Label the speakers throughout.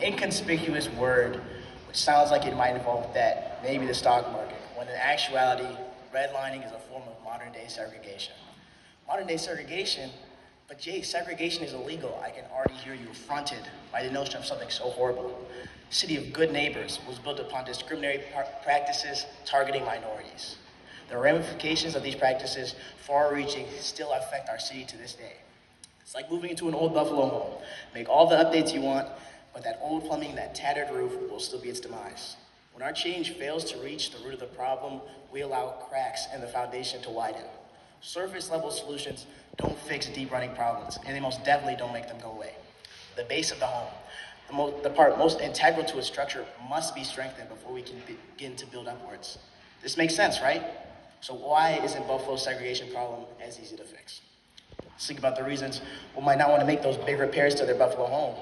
Speaker 1: inconspicuous word which sounds like it might involve debt, maybe the stock market, when in actuality, redlining is a form of modern-day segregation. Modern-day segregation, but Jace, segregation is illegal. I can already hear you affronted by the notion of something so horrible. The city of good neighbors was built upon discriminatory practices targeting minorities. The ramifications of these practices, far-reaching, still affect our city to this day. It's like moving into an old Buffalo home. Make all the updates you want, but that old plumbing, that tattered roof will still be its demise. When our change fails to reach the root of the problem, we allow cracks in the foundation to widen. Surface-level solutions don't fix deep-running problems, and they most definitely don't make them go away. The base of the home, the part most integral to its structure, must be strengthened before we can begin to build upwards. This makes sense, right? So why isn't Buffalo's segregation problem as easy to fix? Let's think about the reasons we might not want to make those big repairs to their Buffalo home.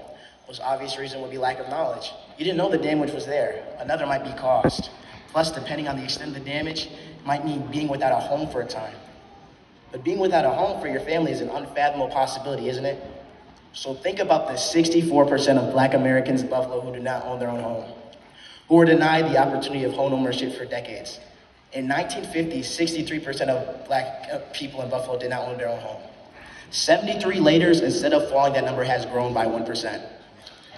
Speaker 1: Most obvious reason would be lack of knowledge. You didn't know the damage was there. Another might be cost. Plus, depending on the extent of the damage, it might mean being without a home for a time. But being without a home for your family is an unfathomable possibility, isn't it? So think about the 64% of Black Americans in Buffalo who do not own their own home, who were denied the opportunity of home ownership for decades. In 1950, 63% of Black people in Buffalo did not own their own home. 73 later, instead of falling, that number has grown by 1%.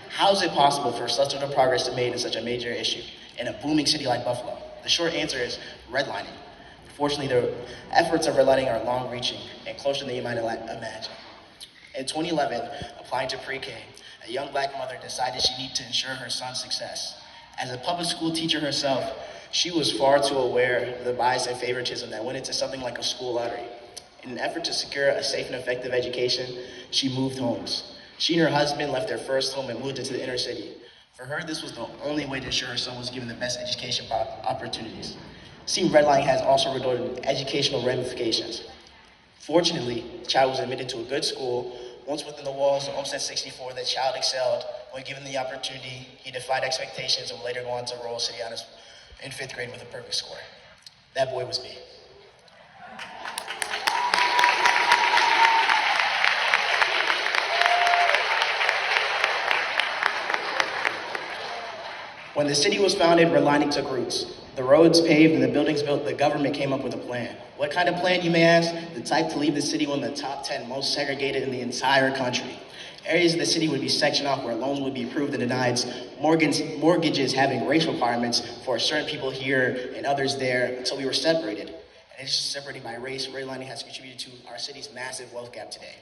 Speaker 1: How is it possible for such little progress to be made in such a major issue in a booming city like Buffalo? The short answer is redlining. Fortunately, the efforts of redlining are long-reaching and closer than you might imagine. In 2011, applying to pre-K, a young Black mother decided she needed to ensure her son's success. As a public school teacher herself, she was far too aware of the bias and favoritism that went into something like a school lottery. In an effort to secure a safe and effective education, she moved homes. She and her husband left their first home and moved into the inner city. For her, this was the only way to ensure her son was given the best education opportunities. See, redlining has also resulted in educational ramifications. Fortunately, the child was admitted to a good school. Once within the walls of Homestead 64, the child excelled. When given the opportunity, he defied expectations and would later go on to Royal City Honors in 5th grade with a perfect score. That boy was me. When the city was founded, redlining took roots. The roads paved and the buildings built, the government came up with a plan. What kind of plan, you may ask? The type to leave the city one of the top 10 most segregated in the entire country. Areas of the city would be sectioned off where loans would be approved and denied, mortgages having race requirements for certain people here and others there until we were separated. And it's just separated by race, redlining has contributed to our city's massive wealth gap today.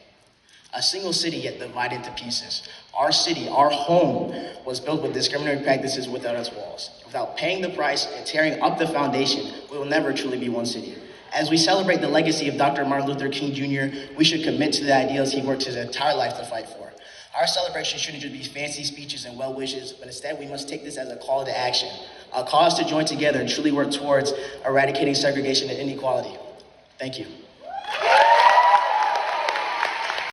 Speaker 1: A single city yet divided into pieces. Our city, our home, was built with discriminatory practices without its walls. Without paying the price and tearing up the foundation, we will never truly be one city. As we celebrate the legacy of Dr. Martin Luther King Jr., we should commit to the ideals he worked his entire life to fight for. Our celebration shouldn't just be fancy speeches and well wishes, but instead we must take this as a call to action, a cause to join together and truly work towards eradicating segregation and inequality. Thank you.